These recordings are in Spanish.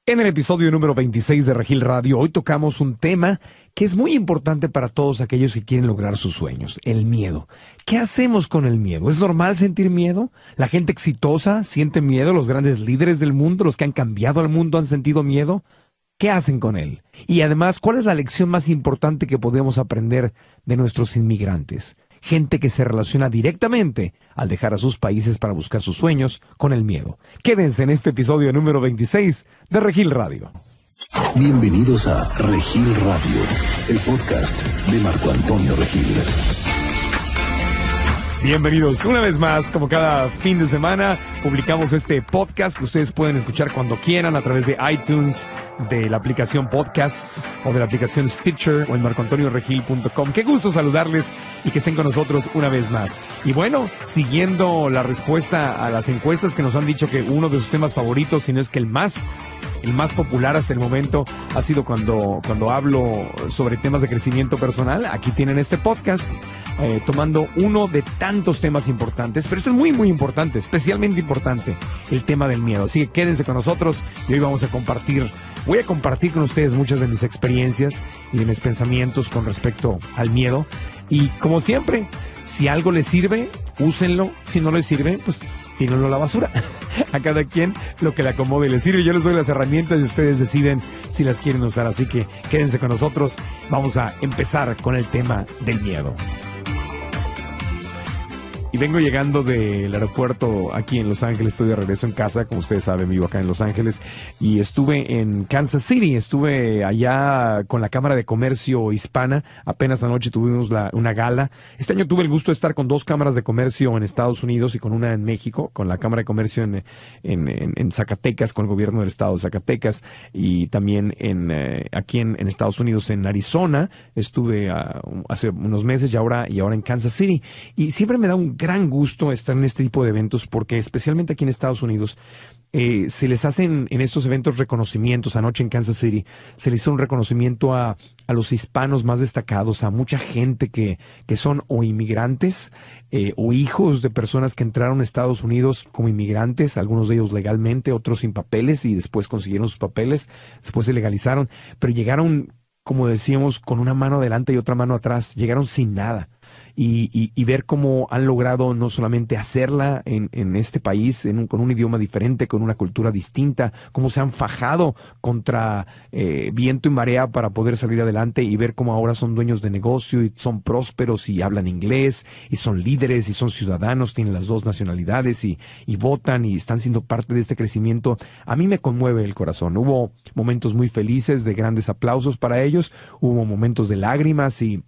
En el episodio número 26 de Regil Radio, hoy tocamos un tema que es muy importante para todos aquellos que quieren lograr sus sueños, el miedo. ¿Qué hacemos con el miedo? ¿Es normal sentir miedo? ¿La gente exitosa siente miedo? ¿Los grandes líderes del mundo, los que han cambiado al mundo, han sentido miedo? ¿Qué hacen con él? Y además, ¿cuál es la lección más importante que podemos aprender de nuestros inmigrantes? Gente que se relaciona directamente al dejar a sus países para buscar sus sueños con el miedo. Quédense en este episodio número 26 de Regil Radio. Bienvenidos a Regil Radio, el podcast de Marco Antonio Regil. Bienvenidos una vez más, como cada fin de semana, publicamos este podcast que ustedes pueden escuchar cuando quieran a través de iTunes, de la aplicación Podcasts o de la aplicación Stitcher o en marcoantonioregil.com. Qué gusto saludarles y que estén con nosotros una vez más. Y bueno, siguiendo la respuesta a las encuestas que nos han dicho que uno de sus temas favoritos, si no es que el más popular hasta el momento, ha sido cuando hablo sobre temas de crecimiento personal. Aquí tienen este podcast, tomando uno de tantos temas importantes, pero esto es muy, muy importante, especialmente importante, el tema del miedo. Así que quédense con nosotros y hoy voy a compartir con ustedes muchas de mis experiencias y de mis pensamientos con respecto al miedo. Y como siempre, si algo les sirve, úsenlo. Si no les sirve, pues tírenlo a la basura. A cada quien lo que le acomode y le sirve. Yo les doy las herramientas y ustedes deciden si las quieren usar. Así que quédense con nosotros. Vamos a empezar con el tema del miedo. Y vengo llegando del aeropuerto aquí en Los Ángeles, estoy de regreso en casa, como ustedes saben, vivo acá en Los Ángeles, y estuve en Kansas City, estuve allá con la Cámara de Comercio Hispana, apenas anoche tuvimos una gala. Este año tuve el gusto de estar con dos cámaras de comercio en Estados Unidos y con una en México, con la Cámara de Comercio en Zacatecas, con el gobierno del estado de Zacatecas, y también aquí en Estados Unidos, en Arizona, estuve hace unos meses y ahora en Kansas City, y siempre me da un gran gusto estar en este tipo de eventos porque especialmente aquí en Estados Unidos se les hacen en estos eventos reconocimientos. Anoche en Kansas City se les hizo un reconocimiento a los hispanos más destacados, a mucha gente que son o inmigrantes o hijos de personas que entraron a Estados Unidos como inmigrantes, algunos de ellos legalmente, otros sin papeles y después consiguieron sus papeles, después se legalizaron, pero llegaron, como decíamos, con una mano adelante y otra mano atrás, llegaron sin nada. Y ver cómo han logrado no solamente hacerla en este país, con un idioma diferente, con una cultura distinta, cómo se han fajado contra viento y marea para poder salir adelante, y ver cómo ahora son dueños de negocio y son prósperos y hablan inglés y son líderes y son ciudadanos, tienen las dos nacionalidades y votan y están siendo parte de este crecimiento. A mí me conmueve el corazón. Hubo momentos muy felices de grandes aplausos para ellos, hubo momentos de lágrimas y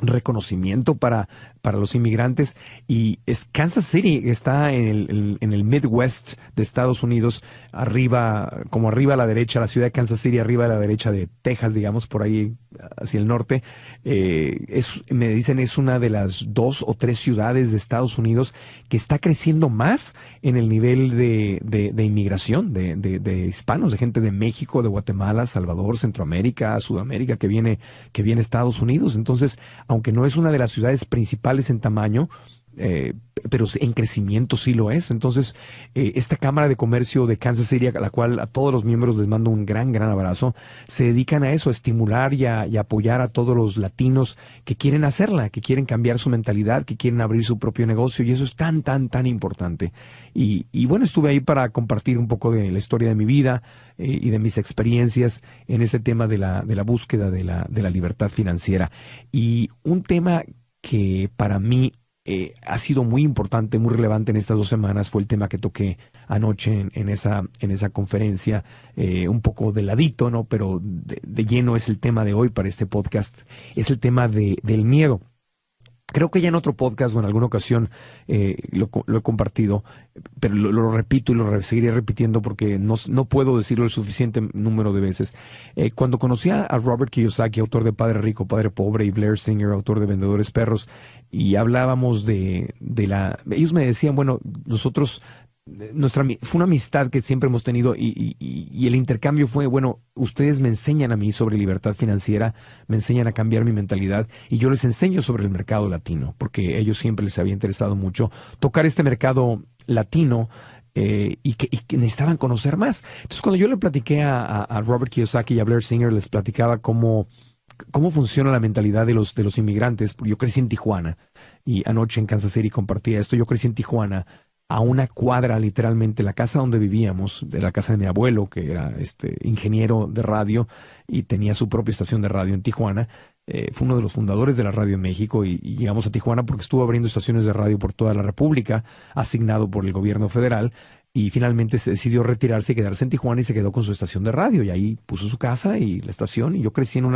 reconocimiento para los inmigrantes. Y Kansas City está en el Midwest de Estados Unidos, arriba a la derecha, la ciudad de Kansas City, arriba a la derecha de Texas, digamos, por ahí hacia el norte. Me dicen es una de las 2 o 3 ciudades de Estados Unidos que está creciendo más en el nivel de inmigración, de hispanos, de gente de México, de Guatemala, Salvador, Centroamérica, Sudamérica, que viene a Estados Unidos. Entonces, aunque no es una de las ciudades principales en tamaño, pero en crecimiento sí lo es. Entonces, esta Cámara de Comercio de Kansas City, a la cual a todos los miembros les mando un gran abrazo, se dedican a eso, a estimular y a apoyar a todos los latinos que quieren hacerla, que quieren cambiar su mentalidad, que quieren abrir su propio negocio, y eso es tan importante. Y bueno, estuve ahí para compartir un poco de la historia de mi vida y de mis experiencias en ese tema de la búsqueda de la libertad financiera. Y un tema que para mí ha sido muy importante, muy relevante en estas 2 semanas, fue el tema que toqué anoche en esa conferencia, un poco de ladito, ¿no? Pero de lleno es el tema de hoy para este podcast, es el tema del miedo. Creo que ya en otro podcast o en alguna ocasión lo he compartido, pero lo repito y lo seguiré repitiendo porque no puedo decirlo el suficiente número de veces. Cuando conocí a Robert Kiyosaki, autor de Padre Rico, Padre Pobre, y Blair Singer, autor de Vendedores Perros, y hablábamos ellos me decían, bueno, nosotros fue una amistad que siempre hemos tenido y el intercambio fue, bueno, ustedes me enseñan a mí sobre libertad financiera, me enseñan a cambiar mi mentalidad y yo les enseño sobre el mercado latino, porque a ellos siempre les había interesado mucho tocar este mercado latino y que necesitaban conocer más. Entonces, cuando yo le platiqué a Robert Kiyosaki y a Blair Singer, les platicaba cómo funciona la mentalidad de los inmigrantes. Yo crecí en Tijuana y anoche en Kansas City compartía esto. Yo crecí en Tijuana, a una cuadra literalmente, la casa donde vivíamos, de la casa de mi abuelo, que era ingeniero de radio y tenía su propia estación de radio en Tijuana. Fue uno de los fundadores de la radio en México y llegamos a Tijuana porque estuvo abriendo estaciones de radio por toda la República, asignado por el gobierno federal. Y finalmente se decidió retirarse y quedarse en Tijuana y se quedó con su estación de radio. Y ahí puso su casa y la estación. Y yo crecí en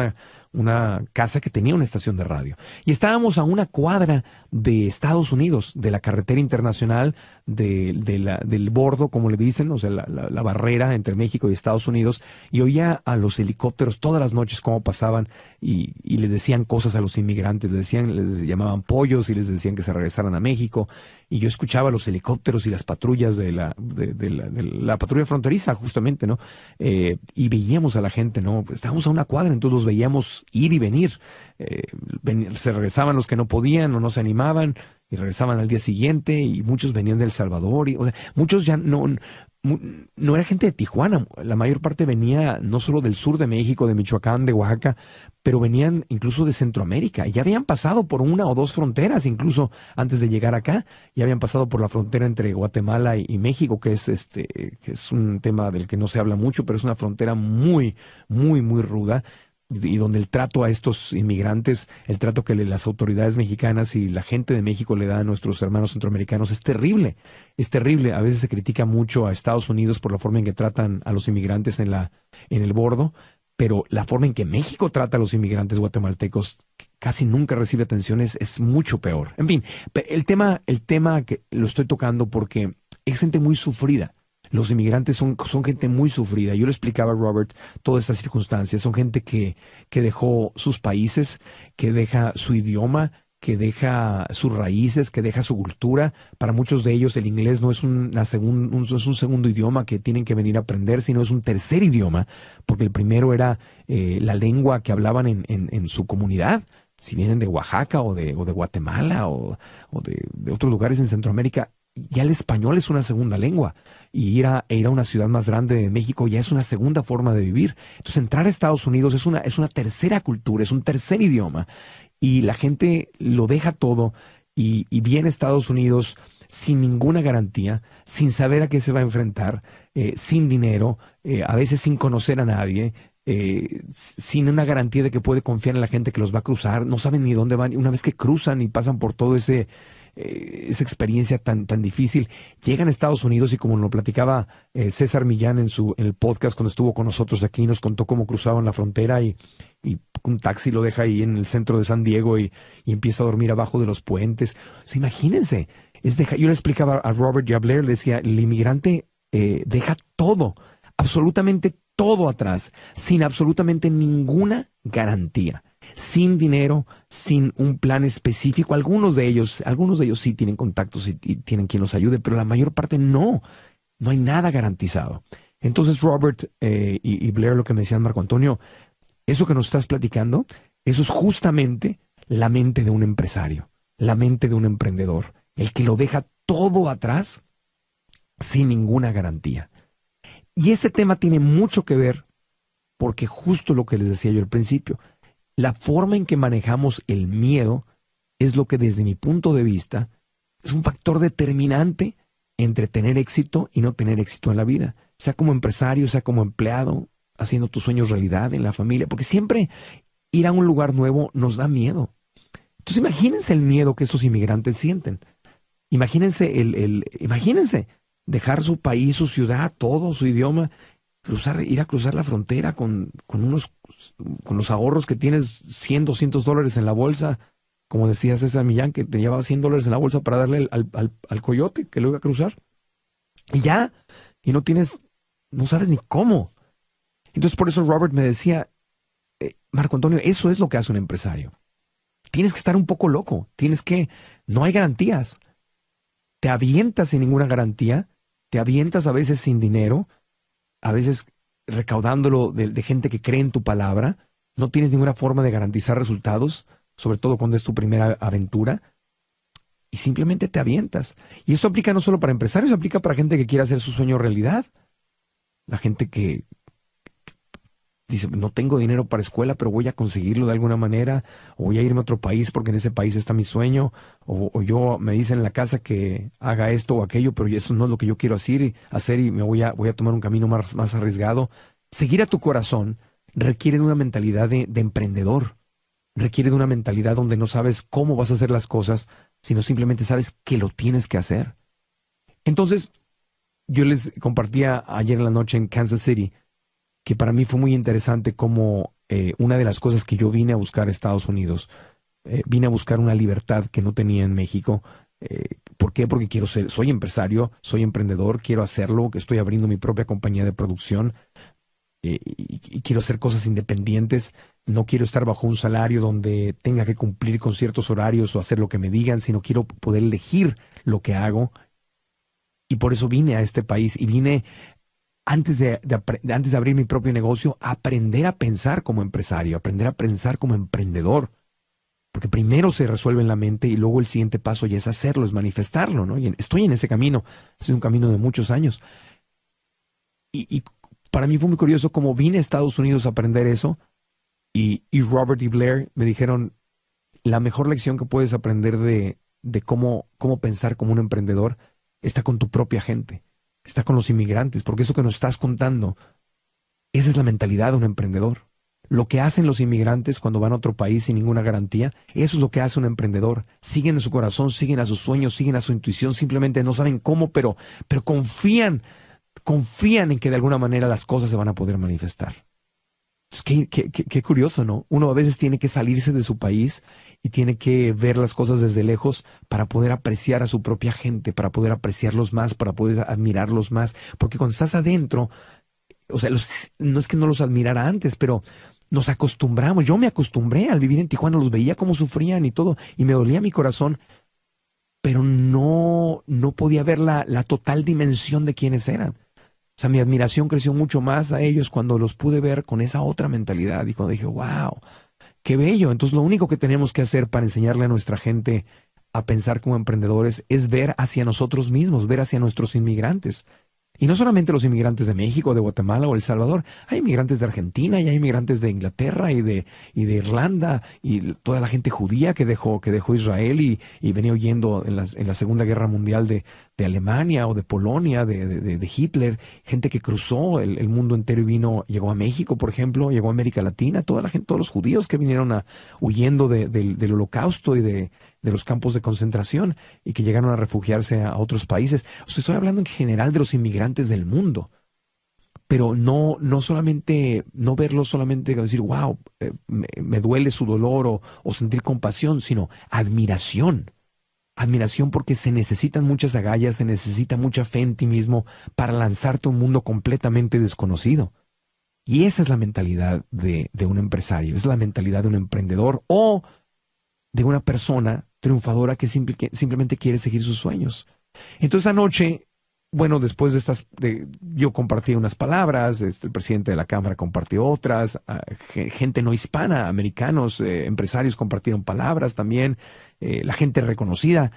una casa que tenía una estación de radio. Y estábamos a una cuadra de Estados Unidos, de la carretera internacional, del bordo, como le dicen, o sea, la barrera entre México y Estados Unidos. Y oía a los helicópteros todas las noches cómo pasaban y les decían cosas a los inmigrantes. Les llamaban pollos y les decían que se regresaran a México. Y yo escuchaba los helicópteros y las patrullas de la patrulla fronteriza, justamente, ¿no? Y veíamos a la gente, ¿no? Estábamos a una cuadra, entonces los veíamos ir y venir. Se regresaban los que no podían o no se animaban y regresaban al día siguiente, y muchos venían de El Salvador, o sea, muchos ya no era gente de Tijuana, la mayor parte venía no solo del sur de México, de Michoacán, de Oaxaca, pero venían incluso de Centroamérica. Y ya habían pasado por una o dos fronteras, incluso antes de llegar acá. Ya habían pasado por la frontera entre Guatemala y México, que es un tema del que no se habla mucho, pero es una frontera muy, muy, muy ruda. Y donde el trato a estos inmigrantes, el trato que las autoridades mexicanas y la gente de México le da a nuestros hermanos centroamericanos es terrible. Es terrible. A veces se critica mucho a Estados Unidos por la forma en que tratan a los inmigrantes en el bordo, pero la forma en que México trata a los inmigrantes guatemaltecos casi nunca recibe atención, es mucho peor. En fin, el tema que lo estoy tocando porque es gente muy sufrida. Los inmigrantes son gente muy sufrida. Yo le explicaba a Robert todas estas circunstancias. Son gente que dejó sus países, que deja su idioma, que deja sus raíces, que deja su cultura. Para muchos de ellos el inglés no es un segundo idioma que tienen que venir a aprender, sino es un tercer idioma, porque el primero era la lengua que hablaban en su comunidad. Si vienen de Oaxaca o de Guatemala o de otros lugares en Centroamérica, ya el español es una segunda lengua, y ir a una ciudad más grande de México ya es una segunda forma de vivir. Entonces entrar a Estados Unidos es una tercera cultura, es un tercer idioma, y la gente lo deja todo y viene a Estados Unidos sin ninguna garantía, sin saber a qué se va a enfrentar, sin dinero, a veces sin conocer a nadie, sin una garantía de que puede confiar en la gente que los va a cruzar. No saben ni dónde van, y una vez que cruzan y pasan por todo esa experiencia tan difícil, llegan a Estados Unidos, y como nos lo platicaba César Millán en el podcast cuando estuvo con nosotros aquí, nos contó cómo cruzaban la frontera y un taxi lo deja ahí en el centro de San Diego y empieza a dormir abajo de los puentes. O sea, imagínense, yo le explicaba a Robert y a Blair, le decía, el inmigrante deja todo, absolutamente todo atrás, sin absolutamente ninguna garantía, sin dinero, sin un plan específico. Algunos de ellos sí tienen contactos y tienen quien los ayude, pero la mayor parte no hay nada garantizado. Entonces Robert y Blair, lo que me decían, Marco Antonio, eso que nos estás platicando, eso es justamente la mente de un empresario, la mente de un emprendedor, el que lo deja todo atrás sin ninguna garantía. Y ese tema tiene mucho que ver porque justo lo que les decía yo al principio, la forma en que manejamos el miedo es lo que, desde mi punto de vista, es un factor determinante entre tener éxito y no tener éxito en la vida, sea como empresario, sea como empleado, haciendo tus sueños realidad en la familia, porque siempre ir a un lugar nuevo nos da miedo. Entonces imagínense el miedo que estos inmigrantes sienten. Imagínense imagínense dejar su país, su ciudad, todo, su idioma, ir a cruzar la frontera con los ahorros que tienes, 100, $200 en la bolsa, como decía César Millán, que te llevaba $100 en la bolsa para darle al coyote que lo iba a cruzar. Y ya, y no sabes ni cómo. Entonces por eso Robert me decía, Marco Antonio, eso es lo que hace un empresario. Tienes que estar un poco loco, no hay garantías. Te avientas sin ninguna garantía, te avientas a veces sin dinero, a veces recaudándolo de gente que cree en tu palabra. No tienes ninguna forma de garantizar resultados, sobre todo cuando es tu primera aventura. y simplemente te avientas. Y eso aplica no solo para empresarios, aplica para gente que quiere hacer su sueño realidad. La gente que dice, no tengo dinero para escuela, pero voy a conseguirlo de alguna manera, o voy a irme a otro país porque en ese país está mi sueño, o yo me dicen en la casa que haga esto o aquello, pero eso no es lo que yo quiero hacer y voy a tomar un camino más arriesgado. Seguir a tu corazón requiere de una mentalidad de emprendedor, requiere de una mentalidad donde no sabes cómo vas a hacer las cosas, sino simplemente sabes que lo tienes que hacer. Entonces, yo les compartía ayer en la noche en Kansas City que para mí fue muy interesante cómo una de las cosas que yo vine a buscar a Estados Unidos, vine a buscar una libertad que no tenía en México. ¿Por qué? Porque soy empresario, soy emprendedor, quiero hacerlo, estoy abriendo mi propia compañía de producción y quiero hacer cosas independientes. No quiero estar bajo un salario donde tenga que cumplir con ciertos horarios o hacer lo que me digan, sino quiero poder elegir lo que hago. Y por eso vine a este país y vine antes de abrir mi propio negocio, aprender a pensar como empresario, aprender a pensar como emprendedor. Porque primero se resuelve en la mente y luego el siguiente paso ya es hacerlo, es manifestarlo, ¿no? Y estoy en ese camino, es un camino de muchos años. Y para mí fue muy curioso cómo vine a Estados Unidos a aprender eso y Robert y Blair me dijeron, la mejor lección que puedes aprender de cómo pensar como un emprendedor está con tu propia gente. Está con los inmigrantes, porque eso que nos estás contando, esa es la mentalidad de un emprendedor. Lo que hacen los inmigrantes cuando van a otro país sin ninguna garantía, eso es lo que hace un emprendedor. Siguen a su corazón, siguen a sus sueños, siguen a su intuición, simplemente no saben cómo, pero confían en que de alguna manera las cosas se van a poder manifestar. Es qué curioso, ¿no? Uno a veces tiene que salirse de su país y tiene que ver las cosas desde lejos para poder apreciar a su propia gente, para poder apreciarlos más, para poder admirarlos más. Porque cuando estás adentro, o sea, no es que no los admirara antes, pero nos acostumbramos. Yo me acostumbré al vivir en Tijuana, los veía cómo sufrían y todo, y me dolía mi corazón, pero no podía ver la total dimensión de quiénes eran. O sea, mi admiración creció mucho más a ellos cuando los pude ver con esa otra mentalidad y cuando dije, wow, qué bello. Entonces lo único que tenemos que hacer para enseñarle a nuestra gente a pensar como emprendedores es ver hacia nosotros mismos, ver hacia nuestros inmigrantes. Y no solamente los inmigrantes de México, de Guatemala o El Salvador, hay inmigrantes de Argentina y hay inmigrantes de Inglaterra y de Irlanda y toda la gente judía que dejó Israel y venía huyendo en la Segunda Guerra Mundial de Alemania o de Polonia, de Hitler, gente que cruzó el mundo entero y llegó a México, por ejemplo, llegó a América Latina, toda la gente, todos los judíos que vinieron huyendo del Holocausto y de los campos de concentración y que llegaron a refugiarse a otros países. O sea, estoy hablando en general de los inmigrantes del mundo, pero no solamente, no verlos solamente decir, wow, me duele su dolor o sentir compasión, sino admiración. Admiración porque se necesitan muchas agallas, se necesita mucha fe en ti mismo para lanzarte a un mundo completamente desconocido. Y esa es la mentalidad de un empresario, es la mentalidad de un emprendedor o de una persona triunfadora que simplemente quiere seguir sus sueños. Entonces anoche, bueno, después yo compartí unas palabras, el presidente de la Cámara compartió otras, gente no hispana, americanos, empresarios compartieron palabras también, la gente reconocida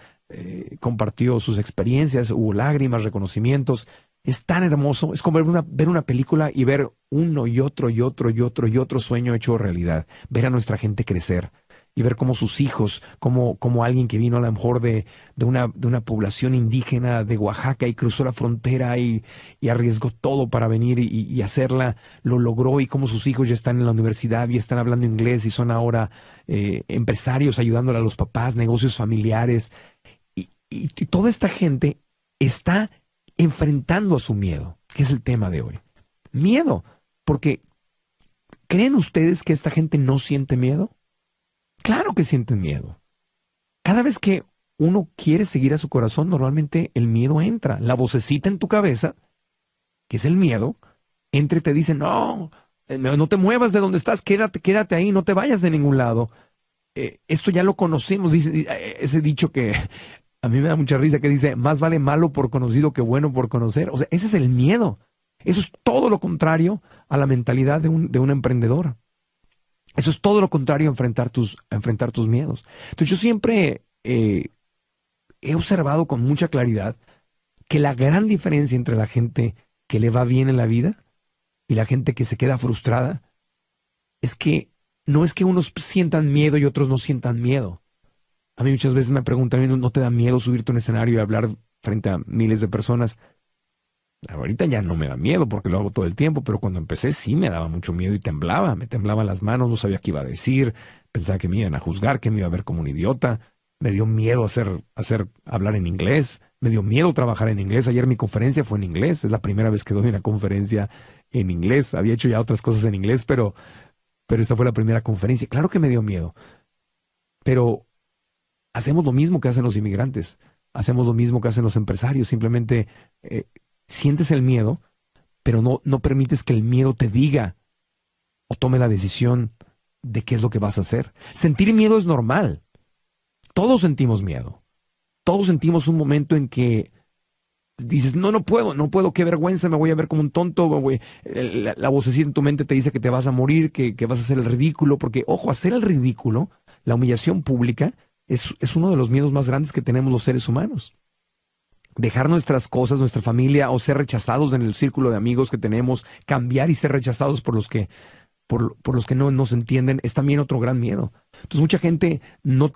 compartió sus experiencias, hubo lágrimas, reconocimientos. Es tan hermoso, es como ver una película y ver uno y otro y otro y otro y otro sueño hecho realidad, ver a nuestra gente crecer. Y ver cómo sus hijos, como alguien que vino a lo mejor de una población indígena de Oaxaca y cruzó la frontera y arriesgó todo para venir y hacerla, lo logró, y cómo sus hijos ya están en la universidad y están hablando inglés y son ahora empresarios ayudándole a los papás, negocios familiares. Y toda esta gente está enfrentando a su miedo, que es el tema de hoy. Miedo, porque ¿creen ustedes que esta gente no siente miedo? Claro que sienten miedo. Cada vez que uno quiere seguir a su corazón, normalmente el miedo entra. La vocecita en tu cabeza, que es el miedo, entra y te dice, no te muevas de donde estás, quédate ahí, no te vayas de ningún lado. Esto ya lo conocemos, dice ese dicho que a mí me da mucha risa, que dice, más vale malo por conocido que bueno por conocer. O sea, ese es el miedo. Eso es todo lo contrario a la mentalidad de un emprendedor. Eso es todo lo contrario a enfrentar tus miedos. Entonces yo siempre he observado con mucha claridad que la gran diferencia entre la gente que le va bien en la vida y la gente que se queda frustrada es que no es que unos sientan miedo y otros no sientan miedo. A mí muchas veces me preguntan, ¿no te da miedo subirte a un escenario y hablar frente a miles de personas? Ahorita ya no me da miedo porque lo hago todo el tiempo, pero cuando empecé sí me daba mucho miedo y temblaba, me temblaban las manos, no sabía qué iba a decir, pensaba que me iban a juzgar, que me iba a ver como un idiota, me dio miedo hablar en inglés, me dio miedo trabajar en inglés. Ayer mi conferencia fue en inglés, es la primera vez que doy una conferencia en inglés, había hecho ya otras cosas en inglés, pero esta fue la primera conferencia. Claro que me dio miedo, pero hacemos lo mismo que hacen los inmigrantes, hacemos lo mismo que hacen los empresarios, simplemente sientes el miedo, pero no permites que el miedo te diga o tome la decisión de qué es lo que vas a hacer. Sentir miedo es normal. Todos sentimos miedo. Todos sentimos un momento en que dices, no puedo, qué vergüenza, me voy a ver como un tonto, la vocecita en tu mente te dice que te vas a morir, que vas a hacer el ridículo, porque, ojo, hacer el ridículo, la humillación pública, es uno de los miedos más grandes que tenemos los seres humanos. Dejar nuestras cosas, nuestra familia, o ser rechazados en el círculo de amigos que tenemos, cambiar y ser rechazados por los que no nos entienden, es también otro gran miedo. Entonces mucha gente no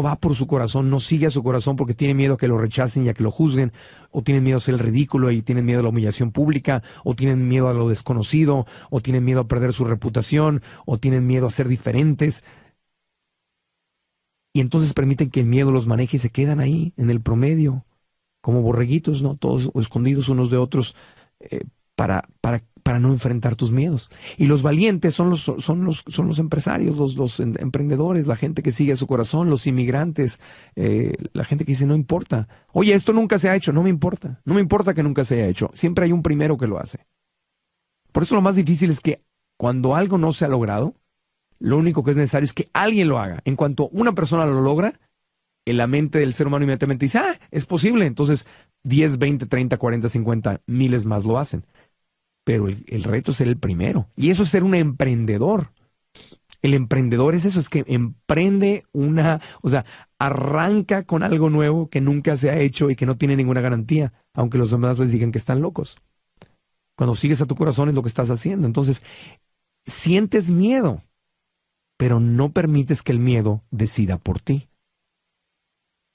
va por su corazón, no sigue a su corazón porque tiene miedo a que lo rechacen y a que lo juzguen, o tienen miedo a hacer el ridículo y tienen miedo a la humillación pública, o tienen miedo a lo desconocido, o tienen miedo a perder su reputación, o tienen miedo a ser diferentes. Y entonces permiten que el miedo los maneje y se quedan ahí, en el promedio, como borreguitos, ¿no? Todos escondidos unos de otros, para no enfrentar tus miedos. Y los valientes son los empresarios, los emprendedores, la gente que sigue a su corazón, los inmigrantes, la gente que dice, no importa. Oye, esto nunca se ha hecho, no me importa que nunca se haya hecho. Siempre hay un primero que lo hace. Por eso lo más difícil es que cuando algo no se ha logrado, lo único que es necesario es que alguien lo haga. En cuanto una persona lo logra, en la mente del ser humano inmediatamente dice, es posible. Entonces 10, 20, 30, 40, 50, miles más lo hacen. Pero el reto es ser el primero. Y eso es ser un emprendedor. El emprendedor es eso, es que emprende arranca con algo nuevo que nunca se ha hecho y que no tiene ninguna garantía, aunque los demás les digan que están locos. Cuando sigues a tu corazón es lo que estás haciendo. Entonces, sientes miedo, pero no permites que el miedo decida por ti.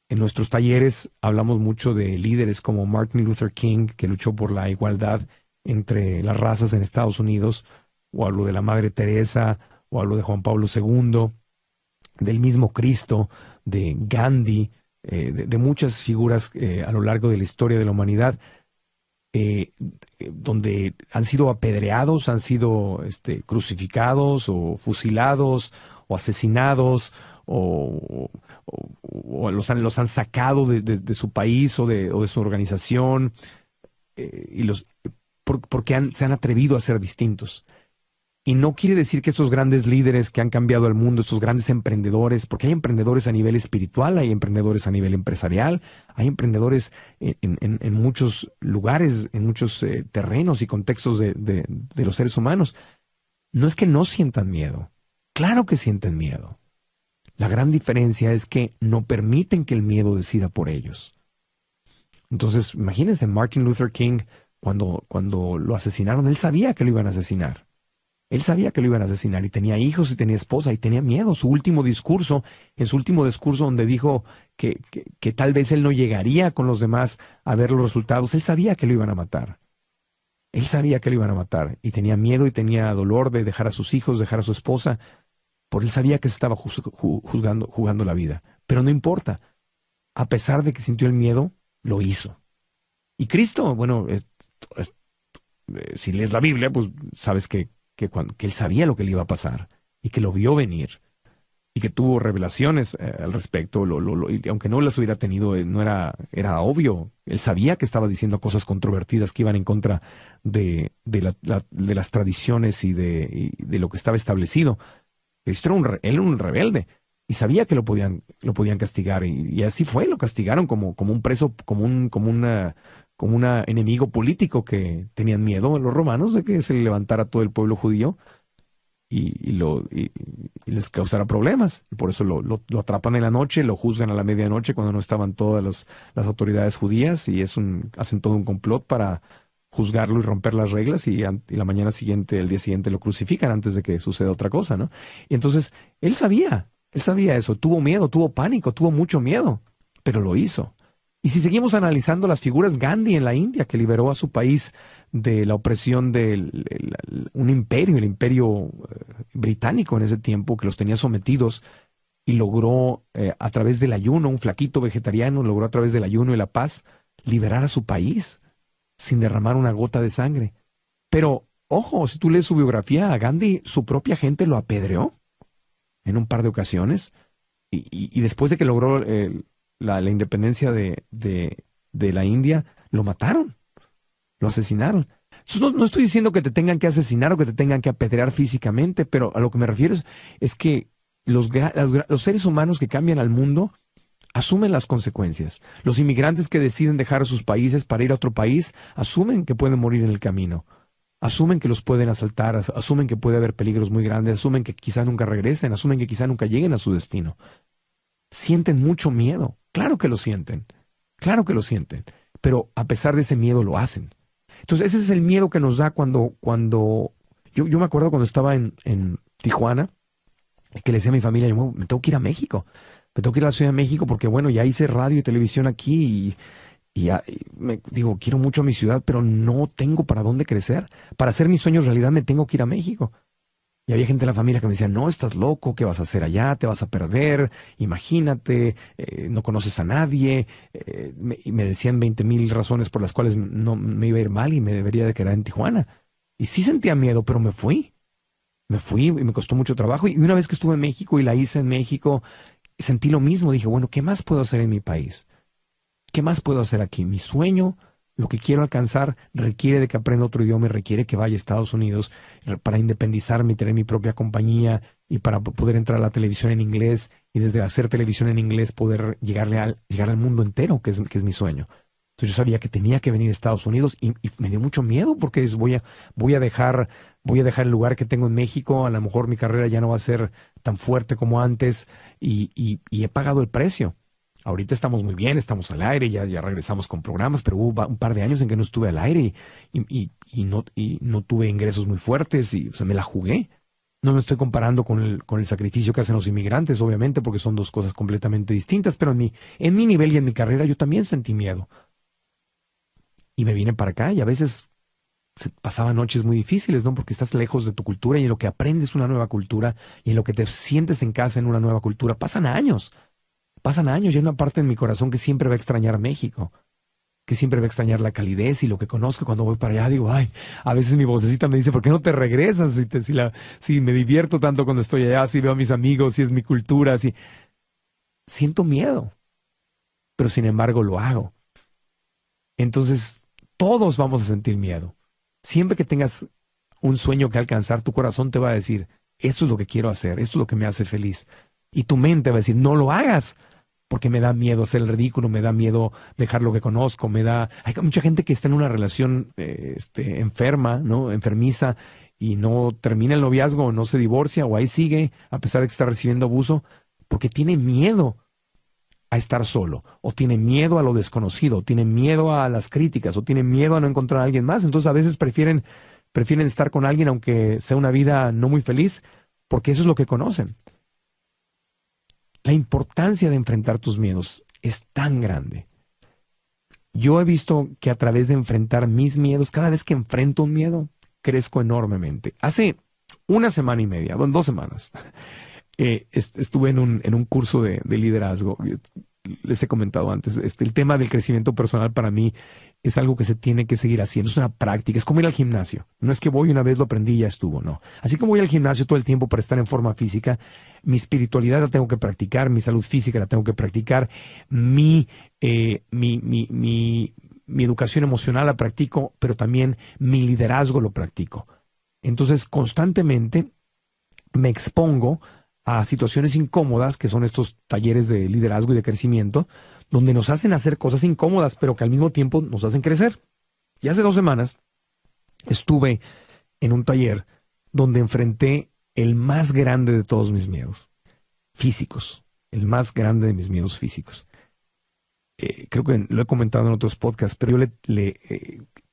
En nuestros talleres hablamos mucho de líderes como Martin Luther King, que luchó por la igualdad entre las razas en Estados Unidos, o hablo de la Madre Teresa, o hablo de Juan Pablo II, del mismo Cristo, de Gandhi, de muchas figuras a lo largo de la historia de la humanidad, donde han sido apedreados, han sido crucificados, o fusilados, o asesinados, o los han sacado de su país o de su organización, porque se han atrevido a ser distintos. Y no quiere decir que estos grandes líderes que han cambiado el mundo, estos grandes emprendedores, porque hay emprendedores a nivel espiritual, hay emprendedores a nivel empresarial, hay emprendedores en muchos lugares, en muchos terrenos y contextos de los seres humanos. No es que no sientan miedo, claro que sienten miedo. La gran diferencia es que no permiten que el miedo decida por ellos. Entonces, imagínense, Martin Luther King, cuando lo asesinaron, él sabía que lo iban a asesinar. Él sabía que lo iban a asesinar y tenía hijos y tenía esposa y tenía miedo. En su último discurso donde dijo que tal vez él no llegaría con los demás a ver los resultados, él sabía que lo iban a matar. Él sabía que lo iban a matar y tenía miedo y tenía dolor de dejar a sus hijos, dejar a su esposa, porque él sabía que se estaba jugando la vida. Pero no importa. A pesar de que sintió el miedo, lo hizo. Y Cristo, si lees la Biblia, pues sabes que él sabía lo que le iba a pasar y que lo vio venir y que tuvo revelaciones al respecto, y aunque no las hubiera tenido, era obvio. Él sabía que estaba diciendo cosas controvertidas que iban en contra de las tradiciones y de lo que estaba establecido. Él era un rebelde y sabía que lo podían castigar, y así fue. Lo castigaron como un preso, como un enemigo político que tenían miedo los romanos de que se levantara todo el pueblo judío, y les causara problemas. Y por eso lo atrapan en la noche, lo juzgan a la medianoche cuando no estaban todas las autoridades judías y hacen todo un complot para juzgarlo y romper las reglas y la mañana siguiente, el día siguiente lo crucifican antes de que suceda otra cosa, ¿no? Y entonces él sabía eso, tuvo miedo, tuvo pánico, tuvo mucho miedo, pero lo hizo. Y si seguimos analizando las figuras, Gandhi en la India, que liberó a su país de la opresión de un imperio, el imperio británico en ese tiempo, que los tenía sometidos, y logró a través del ayuno, un flaquito vegetariano, logró a través del ayuno y la paz liberar a su país sin derramar una gota de sangre. Pero, ojo, si tú lees su biografía, a Gandhi, su propia gente lo apedreó en un par de ocasiones, y después de que logró la independencia de la India, lo mataron, lo asesinaron. No estoy diciendo que te tengan que asesinar o que te tengan que apedrear físicamente, pero a lo que me refiero es que los seres humanos que cambian al mundo asumen las consecuencias. Los inmigrantes que deciden dejar sus países para ir a otro país asumen que pueden morir en el camino. Asumen que los pueden asaltar, asumen que puede haber peligros muy grandes, asumen que quizá nunca regresen, asumen que quizá nunca lleguen a su destino. Sienten mucho miedo. Claro que lo sienten. Claro que lo sienten. Pero a pesar de ese miedo lo hacen. Entonces ese es el miedo que nos da cuando yo me acuerdo cuando estaba en Tijuana, que le decía a mi familia, yo me tengo que ir a México. Me tengo que ir a la Ciudad de México porque, bueno, ya hice radio y televisión aquí y digo, quiero mucho a mi ciudad, pero no tengo para dónde crecer. Para hacer mis sueños realidad me tengo que ir a México. Y había gente de la familia que me decía, no, estás loco, ¿qué vas a hacer allá? Te vas a perder, imagínate, no conoces a nadie. Y me decían 20,000 razones por las cuales no me iba a ir mal y me debería de quedar en Tijuana. Y sí sentía miedo, pero me fui. Me fui y me costó mucho trabajo. Y una vez que estuve en México y la hice en México, sentí lo mismo. Dije, bueno, ¿qué más puedo hacer en mi país? ¿Qué más puedo hacer aquí? Mi sueño, lo que quiero alcanzar, requiere de que aprenda otro idioma y requiere que vaya a Estados Unidos para independizarme y tener mi propia compañía y para poder entrar a la televisión en inglés y desde hacer televisión en inglés poder llegar al mundo entero, que es mi sueño. Entonces yo sabía que tenía que venir a Estados Unidos y me dio mucho miedo porque voy a dejar el lugar que tengo en México, a lo mejor mi carrera ya no va a ser tan fuerte como antes y he pagado el precio. Ahorita estamos muy bien, estamos al aire, ya regresamos con programas, pero hubo un par de años en que no estuve al aire y no tuve ingresos muy fuertes y, o sea, me la jugué. No me estoy comparando con el sacrificio que hacen los inmigrantes, obviamente, porque son dos cosas completamente distintas, pero en mi nivel y en mi carrera yo también sentí miedo. Y me vine para acá y a veces se pasaban noches muy difíciles, ¿no? Porque estás lejos de tu cultura y en lo que aprendes una nueva cultura y en lo que te sientes en casa en una nueva cultura, pasan años y hay una parte en mi corazón que siempre va a extrañar México, que siempre va a extrañar la calidez y lo que conozco. Cuando voy para allá digo, ay, a veces mi vocecita me dice, ¿por qué no te regresas? Si me divierto tanto cuando estoy allá, si veo a mis amigos, si es mi cultura, si siento miedo, pero sin embargo lo hago. Entonces, todos vamos a sentir miedo. Siempre que tengas un sueño que alcanzar, tu corazón te va a decir, esto es lo que quiero hacer, esto es lo que me hace feliz. Y tu mente va a decir, no lo hagas, porque me da miedo hacer el ridículo, me da miedo dejar lo que conozco, Hay mucha gente que está en una relación enferma, ¿no? Enfermiza, y no termina el noviazgo, o no se divorcia, o ahí sigue, a pesar de que está recibiendo abuso, porque tiene miedo a estar solo, o tiene miedo a lo desconocido, o tiene miedo a las críticas, o tiene miedo a no encontrar a alguien más. Entonces a veces prefieren estar con alguien aunque sea una vida no muy feliz, porque eso es lo que conocen. La importancia de enfrentar tus miedos es tan grande. Yo he visto que a través de enfrentar mis miedos, cada vez que enfrento un miedo, crezco enormemente. Hace 1 semana y media, 2 semanas, estuve en un curso de liderazgo. Les he comentado antes, el tema del crecimiento personal para mí es algo que se tiene que seguir haciendo, es una práctica, es como ir al gimnasio. No es que voy una vez, lo aprendí y ya estuvo, no. Así como voy al gimnasio todo el tiempo para estar en forma física, mi espiritualidad la tengo que practicar, mi salud física la tengo que practicar, mi educación emocional la practico, pero también mi liderazgo lo practico. Entonces, constantemente me expongo a situaciones incómodas, que son estos talleres de liderazgo y de crecimiento, donde nos hacen hacer cosas incómodas, pero que al mismo tiempo nos hacen crecer. Y hace 2 semanas estuve en un taller donde enfrenté el más grande de todos mis miedos físicos, el más grande de mis miedos físicos. Creo que lo he comentado en otros podcasts, pero yo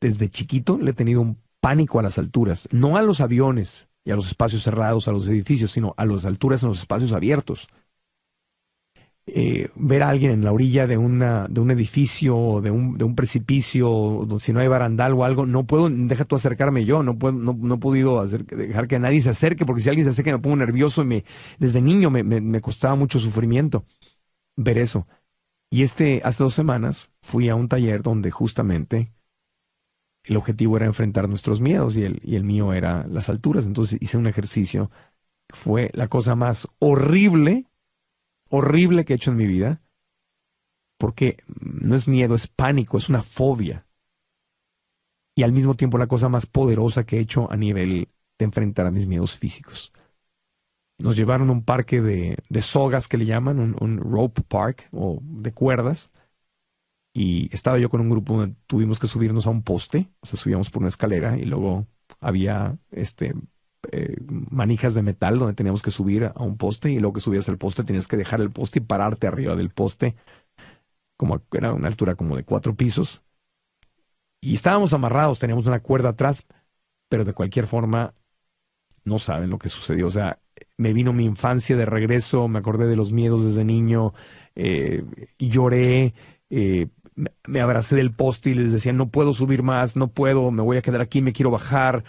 desde chiquito le he tenido un pánico a las alturas, no a los aviones y a los espacios cerrados, a los edificios, sino a las alturas en los espacios abiertos. Ver a alguien en la orilla de un edificio o de un precipicio, si no hay barandal o algo, no puedo, deja tú acercarme yo, no he podido dejar que nadie se acerque, porque si alguien se acerca me pongo nervioso y desde niño me costaba mucho sufrimiento ver eso. Y hace 2 semanas fui a un taller donde justamente el objetivo era enfrentar nuestros miedos y el mío era las alturas. Entonces hice un ejercicio. Fue la cosa más horrible que he hecho en mi vida, porque no es miedo, es pánico, es una fobia. Y al mismo tiempo la cosa más poderosa que he hecho a nivel de enfrentar a mis miedos físicos. Nos llevaron a un parque de sogas que le llaman, un rope park, o de cuerdas. Y estaba yo con un grupo donde tuvimos que subirnos a un poste. O sea, subíamos por una escalera y luego había manijas de metal donde teníamos que subir a un poste. Y luego que subías al poste tenías que dejar el poste y pararte arriba del poste. Era una altura como de 4 pisos. Y estábamos amarrados, teníamos una cuerda atrás. Pero de cualquier forma, no saben lo que sucedió. O sea, me vino mi infancia de regreso, me acordé de los miedos desde niño, lloré, me abracé del poste y les decía, no puedo subir más, no puedo, me voy a quedar aquí, me quiero bajar.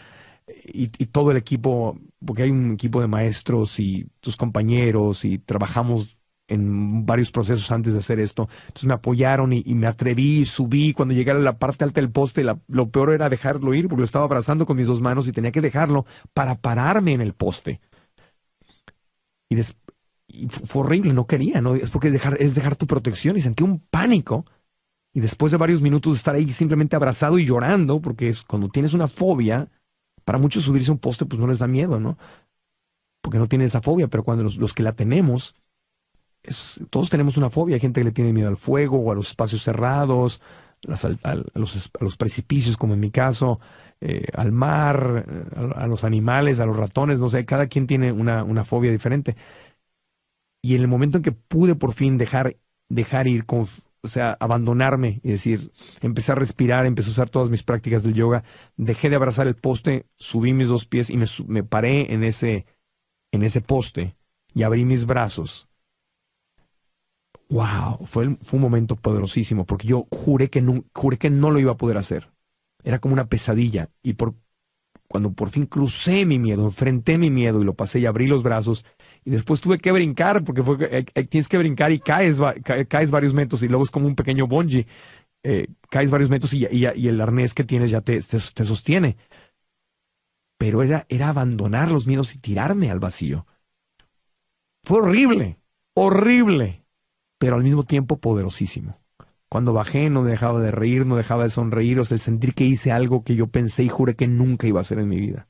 Y todo el equipo, porque hay un equipo de maestros y tus compañeros y trabajamos en varios procesos antes de hacer esto. Entonces me apoyaron y me atreví, subí. Cuando llegué a la parte alta del poste, lo peor era dejarlo ir porque lo estaba abrazando con mis 2 manos y tenía que dejarlo para pararme en el poste. Y fue horrible, no quería, ¿no? Es porque es dejar tu protección y sentí un pánico. Y después de varios minutos de estar ahí simplemente abrazado y llorando, porque es cuando tienes una fobia, para muchos subirse a un poste pues no les da miedo, ¿no? Porque no tienen esa fobia, pero cuando los que la tenemos, todos tenemos una fobia. Hay gente que le tiene miedo al fuego o a los espacios cerrados, a los precipicios, como en mi caso, al mar, a los animales, a los ratones, no sé, cada quien tiene una fobia diferente. Y en el momento en que pude por fin dejar ir, o sea, abandonarme y decir, empecé a respirar, empecé a usar todas mis prácticas del yoga, dejé de abrazar el poste, subí mis 2 pies y me paré en ese poste y abrí mis brazos. Wow, fue un momento poderosísimo, porque yo juré que no lo iba a poder hacer. Era como una pesadilla. Y cuando por fin crucé mi miedo, enfrenté mi miedo y lo pasé y abrí los brazos, y después tuve que brincar, porque tienes que brincar y caes varios metros, y luego es como un pequeño bungee. Caes varios metros y el arnés que tienes ya te sostiene. Pero era abandonar los miedos y tirarme al vacío. Fue horrible, pero al mismo tiempo poderosísimo. Cuando bajé no dejaba de reír, no dejaba de sonreír, o sea, el sentir que hice algo que yo pensé y juré que nunca iba a hacer en mi vida.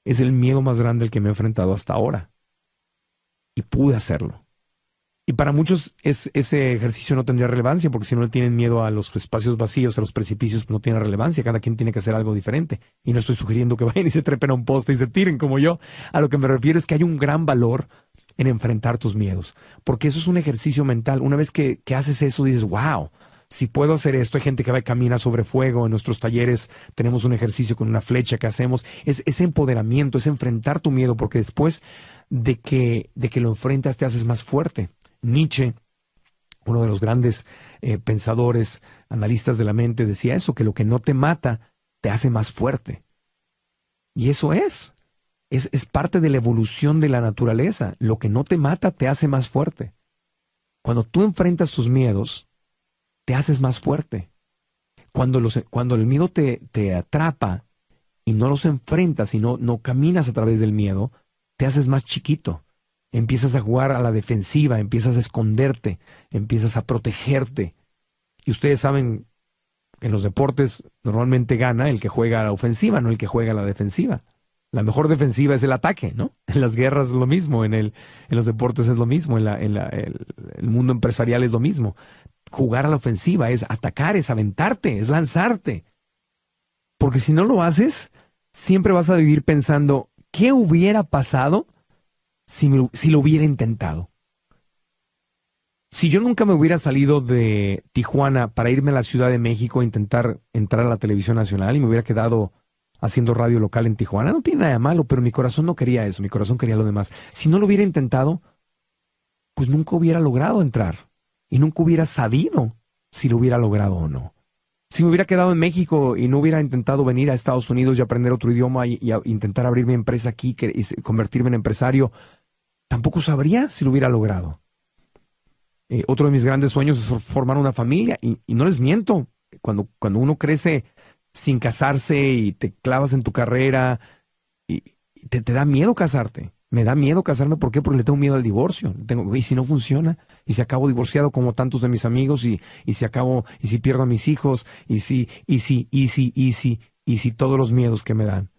Es el miedo más grande al que me he enfrentado hasta ahora. Y pude hacerlo. Y para muchos ese ejercicio no tendría relevancia, porque si no le tienen miedo a los espacios vacíos, a los precipicios, pues no tiene relevancia. Cada quien tiene que hacer algo diferente. Y no estoy sugiriendo que vayan y se trepen a un poste y se tiren como yo. A lo que me refiero es que hay un gran valor en enfrentar tus miedos, porque eso es un ejercicio mental. Una vez que haces eso, dices, wow, si puedo hacer esto. Hay gente que va y camina sobre fuego. En nuestros talleres tenemos un ejercicio con una flecha que hacemos. Es ese empoderamiento, es enfrentar tu miedo, porque después de que lo enfrentas te haces más fuerte. Nietzsche, uno de los grandes pensadores, analistas de la mente, decía eso, que lo que no te mata te hace más fuerte. Y eso es parte de la evolución de la naturaleza. Lo que no te mata te hace más fuerte. Cuando tú enfrentas tus miedos, te haces más fuerte. Cuando el miedo te atrapa y no los enfrentas y no caminas a través del miedo, te haces más chiquito. Empiezas a jugar a la defensiva, empiezas a esconderte, empiezas a protegerte. Y ustedes saben que en los deportes normalmente gana el que juega a la ofensiva, no el que juega a la defensiva. La mejor defensiva es el ataque, ¿no? En las guerras es lo mismo, en los deportes es lo mismo, el mundo empresarial es lo mismo. Jugar a la ofensiva es atacar, es aventarte, es lanzarte. Porque si no lo haces, siempre vas a vivir pensando, ¿qué hubiera pasado si lo hubiera intentado? Si yo nunca me hubiera salido de Tijuana para irme a la Ciudad de México a intentar entrar a la televisión nacional y me hubiera quedado haciendo radio local en Tijuana, no tiene nada de malo, pero mi corazón no quería eso, mi corazón quería lo demás. Si no lo hubiera intentado, pues nunca hubiera logrado entrar y nunca hubiera sabido si lo hubiera logrado o no. Si me hubiera quedado en México y no hubiera intentado venir a Estados Unidos y aprender otro idioma y intentar abrir mi empresa aquí y convertirme en empresario, tampoco sabría si lo hubiera logrado. Otro de mis grandes sueños es formar una familia y no les miento, cuando uno crece sin casarse y te clavas en tu carrera y te da miedo casarte. Me da miedo casarme, ¿por qué? Porque le tengo miedo al divorcio. ¿Y si no funciona? ¿Y si acabo divorciado como tantos de mis amigos? ¿Y si pierdo a mis hijos? ¿Y si todos los miedos que me dan?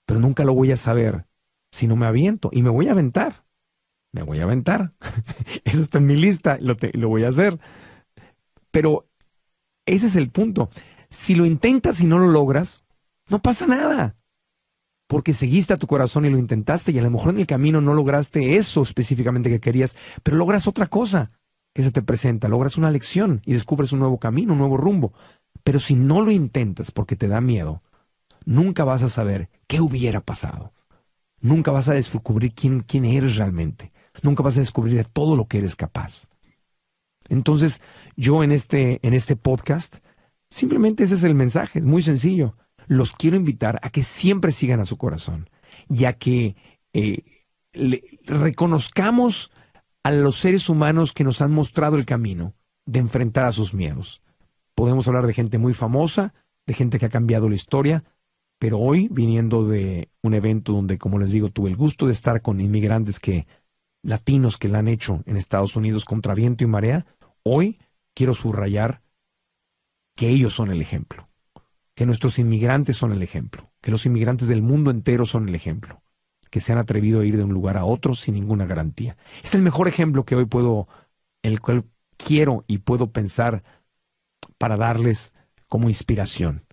Pero nunca lo voy a saber si no me aviento. Y me voy a aventar. Me voy a aventar. Eso está en mi lista, lo voy a hacer. Pero ese es el punto. Si lo intentas y no lo logras, no pasa nada. Porque seguiste a tu corazón y lo intentaste y a lo mejor en el camino no lograste eso específicamente que querías, pero logras otra cosa que se te presenta, logras una lección y descubres un nuevo camino, un nuevo rumbo. Pero si no lo intentas porque te da miedo, nunca vas a saber qué hubiera pasado. Nunca vas a descubrir quién eres realmente. Nunca vas a descubrir de todo lo que eres capaz. Entonces, yo en este podcast, simplemente ese es el mensaje, es muy sencillo. Los quiero invitar a que siempre sigan a su corazón, ya que reconozcamos a los seres humanos que nos han mostrado el camino de enfrentar a sus miedos. Podemos hablar de gente muy famosa, de gente que ha cambiado la historia, pero hoy, viniendo de un evento donde, como les digo, tuve el gusto de estar con inmigrantes latinos que la han hecho en Estados Unidos contra viento y marea, hoy quiero subrayar que ellos son el ejemplo. Que nuestros inmigrantes son el ejemplo, que los inmigrantes del mundo entero son el ejemplo, que se han atrevido a ir de un lugar a otro sin ninguna garantía. Es el mejor ejemplo que hoy el cual quiero y puedo pensar para darles como inspiración.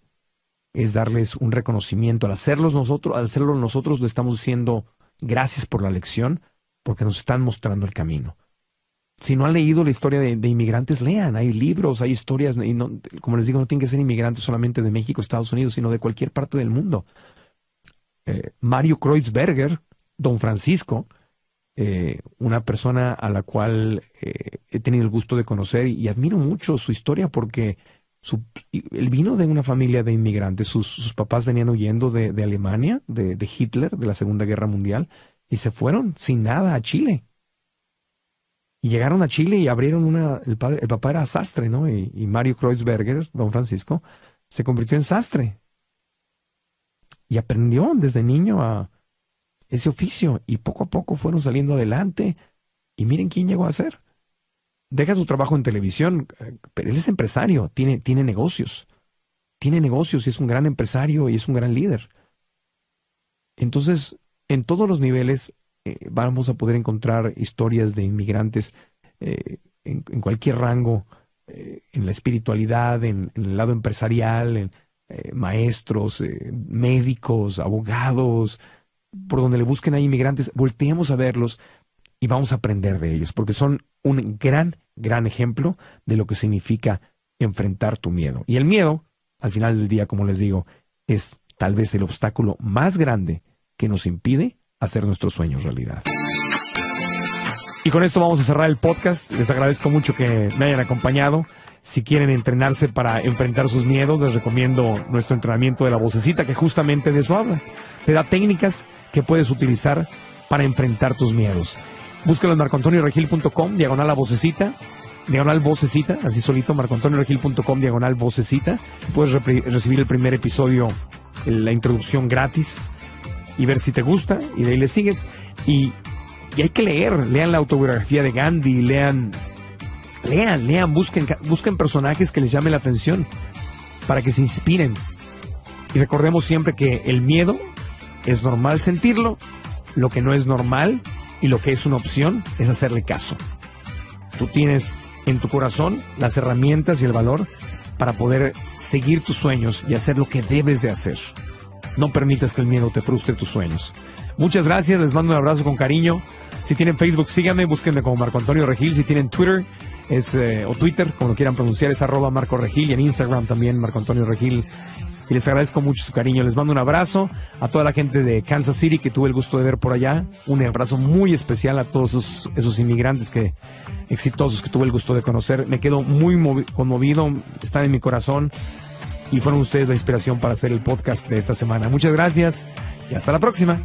Es darles un reconocimiento. Al hacerlo nosotros, le estamos diciendo gracias por la lección, porque nos están mostrando el camino. Si no han leído la historia de inmigrantes, lean. Hay libros, hay historias. Y no, como les digo, no tienen que ser inmigrantes solamente de México, Estados Unidos, sino de cualquier parte del mundo. Mario Kreuzberger, Don Francisco, una persona a la cual he tenido el gusto de conocer y admiro mucho su historia porque él vino de una familia de inmigrantes. Sus papás venían huyendo de Alemania, de Hitler, de la Segunda Guerra Mundial, y se fueron sin nada a Chile. Y llegaron a Chile y abrieron el papá era sastre, ¿no? Y Mario Kreuzberger, Don Francisco, se convirtió en sastre. Y aprendió desde niño a ese oficio. Y poco a poco fueron saliendo adelante. Y miren quién llegó a ser. Deja su trabajo en televisión, pero él es empresario, tiene negocios. Tiene negocios y es un gran empresario y es un gran líder. Entonces, en todos los niveles vamos a poder encontrar historias de inmigrantes en cualquier rango, en la espiritualidad, en el lado empresarial, en maestros, médicos, abogados, por donde le busquen a inmigrantes, volteemos a verlos y vamos a aprender de ellos, porque son un gran ejemplo de lo que significa enfrentar tu miedo. Y el miedo, al final del día, como les digo, es tal vez el obstáculo más grande que nos impide hacer nuestros sueños realidad. Y con esto vamos a cerrar el podcast. Les agradezco mucho que me hayan acompañado. Si quieren entrenarse para enfrentar sus miedos, les recomiendo nuestro entrenamiento de la vocecita, que justamente de eso habla. Te da técnicas que puedes utilizar para enfrentar tus miedos. Búscalo en marcoantonioregil.com, diagonal a vocecita, diagonal vocecita, así solito, marcoantonioregil.com, diagonal vocecita. Puedes recibir el primer episodio, la introducción gratis, y ver si te gusta, y de ahí le sigues. Y hay que lean la autobiografía de Gandhi, lean, busquen personajes que les llamen la atención para que se inspiren. Y recordemos siempre que el miedo es normal sentirlo, lo que no es normal y lo que es una opción es hacerle caso. Tú tienes en tu corazón las herramientas y el valor para poder seguir tus sueños y hacer lo que debes de hacer. No permitas que el miedo te frustre tus sueños. Muchas gracias, les mando un abrazo con cariño. Si tienen Facebook, síganme, búsquenme como Marco Antonio Regil. Si tienen Twitter, o Twitter, como lo quieran pronunciar, es @MarcoRegil, y en Instagram también, Marco Antonio Regil. Y les agradezco mucho su cariño. Les mando un abrazo a toda la gente de Kansas City que tuve el gusto de ver por allá. Un abrazo muy especial a todos esos inmigrantes exitosos que tuve el gusto de conocer. Me quedo muy conmovido, están en mi corazón y fueron ustedes la inspiración para hacer el podcast de esta semana. Muchas gracias y hasta la próxima.